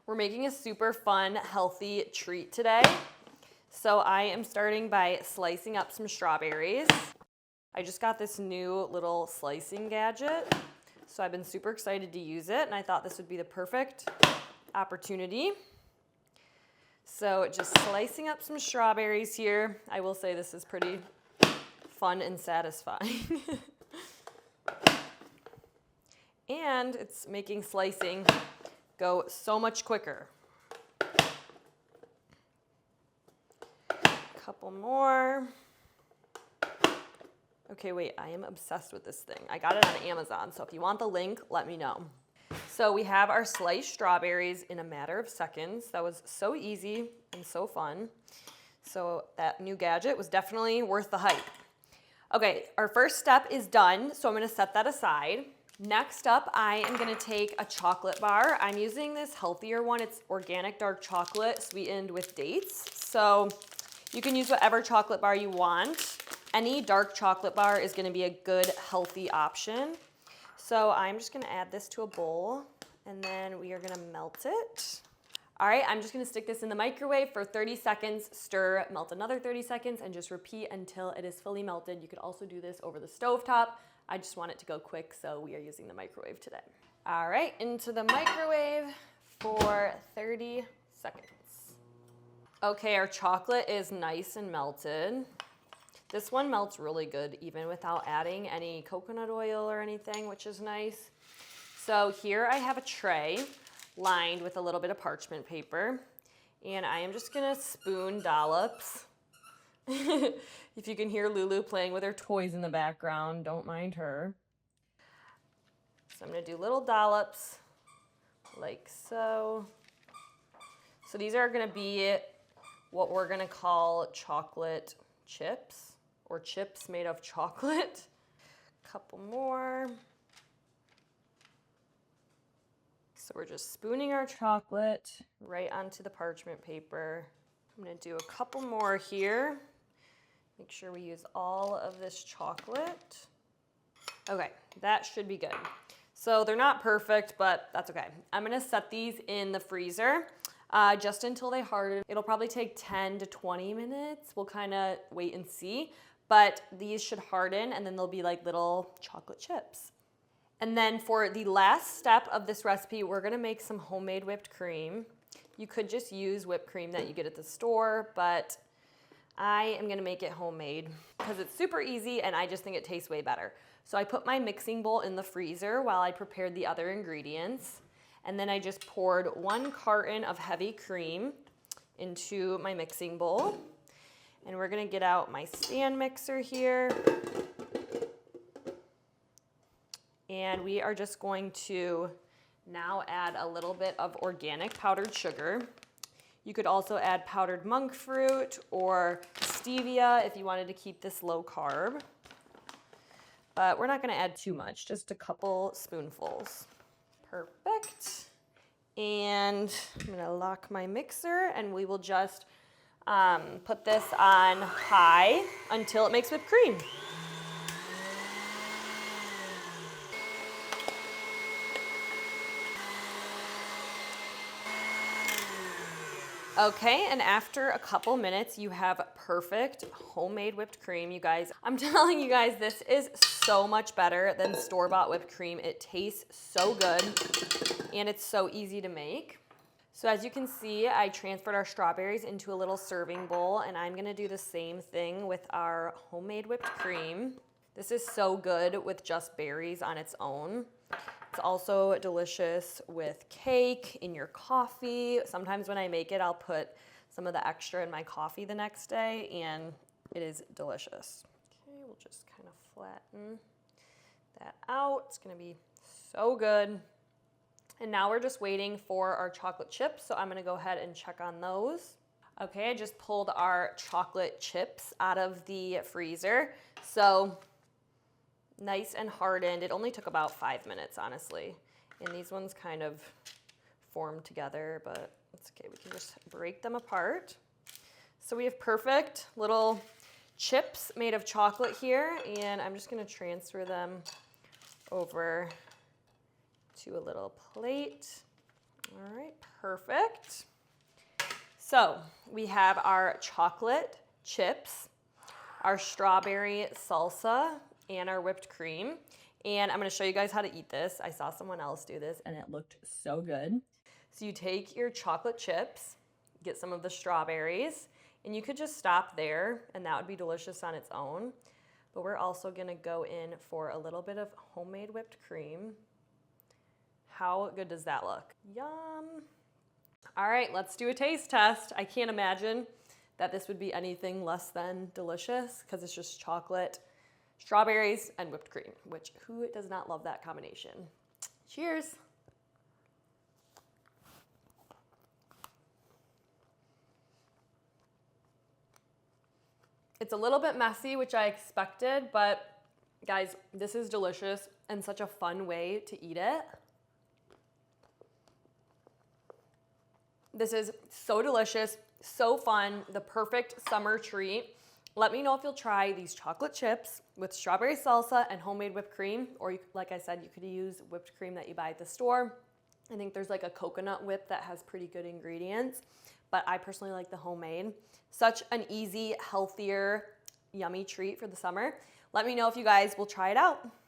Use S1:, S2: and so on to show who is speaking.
S1: We're making a super fun, healthy treat today. So I am starting by slicing up some strawberries. I just got this new little slicing gadget, so I've been super excited to use it, and I thought this would be the perfect opportunity. So just slicing up some strawberries here. I will say this is pretty fun and satisfying. And it's making slicing go so much quicker. Couple more. Okay, wait, I am obsessed with this thing. I got it on Amazon, so if you want the link, let me know. So we have our sliced strawberries in a matter of seconds. That was so easy and so fun. So that new gadget was definitely worth the hype. Okay, our first step is done, so I'm gonna set that aside. Next up, I am gonna take a chocolate bar. I'm using this healthier one. It's organic dark chocolate sweetened with dates. So you can use whatever chocolate bar you want. Any dark chocolate bar is gonna be a good, healthy option. So I'm just gonna add this to a bowl, and then we are gonna melt it. All right, I'm just gonna stick this in the microwave for 30 seconds, stir, melt another 30 seconds, and just repeat until it is fully melted. You could also do this over the stovetop. I just want it to go quick, so we are using the microwave today. All right, into the microwave for 30 seconds. Okay, our chocolate is nice and melted. This one melts really good even without adding any coconut oil or anything, which is nice. So here I have a tray lined with a little bit of parchment paper, and I am just gonna spoon dollops. If you can hear Lulu playing with her toys in the background, don't mind her. So I'm gonna do little dollops like so. So these are gonna be what we're gonna call chocolate chips, or chips made of chocolate. Couple more. So we're just spooning our chocolate right onto the parchment paper. I'm gonna do a couple more here. Make sure we use all of this chocolate. Okay, that should be good. So they're not perfect, but that's okay. I'm gonna set these in the freezer just until they harden. It'll probably take 10 to 20 minutes. We'll kind of wait and see, but these should harden and then they'll be like little chocolate chips. And then for the last step of this recipe, we're gonna make some homemade whipped cream. You could just use whipped cream that you get at the store, but I am gonna make it homemade because it's super easy and I just think it tastes way better. So I put my mixing bowl in the freezer while I prepared the other ingredients. And then I just poured 1 carton of heavy cream into my mixing bowl. And we're gonna get out my stand mixer here. And we are just going to now add a little bit of organic powdered sugar. You could also add powdered monk fruit or stevia if you wanted to keep this low carb. But we're not gonna add too much, just a couple spoonfuls. Perfect. And I'm gonna lock my mixer and we will just put this on high until it makes whipped cream. Okay, and after a couple minutes, you have perfect homemade whipped cream, you guys. I'm telling you guys, this is so much better than store-bought whipped cream. It tastes so good, and it's so easy to make. So as you can see, I transferred our strawberries into a little serving bowl, and I'm gonna do the same thing with our homemade whipped cream. This is so good with just berries on its own. It's also delicious with cake, in your coffee. Sometimes when I make it, I'll put some of the extra in my coffee the next day, and it is delicious. Okay, we'll just kind of flatten that out. It's gonna be so good. And now we're just waiting for our chocolate chips, so I'm gonna go ahead and check on those. Okay, I just pulled our chocolate chips out of the freezer. So nice and hardened. It only took about 5 minutes, honestly. And these ones kind of formed together, but it's okay. We can just break them apart. So we have perfect little chips made of chocolate here, and I'm just gonna transfer them over to a little plate. All right, perfect. So we have our chocolate chips, our strawberry salsa, and our whipped cream. And I'm gonna show you guys how to eat this. I saw someone else do this and it looked so good. So you take your chocolate chips, get some of the strawberries, and you could just stop there and that would be delicious on its own. But we're also gonna go in for a little bit of homemade whipped cream. How good does that look? Yum. All right, let's do a taste test. I can't imagine that this would be anything less than delicious because it's just chocolate, strawberries, and whipped cream, which who does not love that combination? Cheers. It's a little bit messy, which I expected, but guys, this is delicious and such a fun way to eat it. This is so delicious, so fun, the perfect summer treat. Let me know if you'll try these chocolate chips with strawberry salsa and homemade whipped cream, or you, like I said, you could use whipped cream that you buy at the store. I think there's like a coconut whip that has pretty good ingredients, but I personally like the homemade. Such an easy, healthier, yummy treat for the summer. Let me know if you guys will try it out.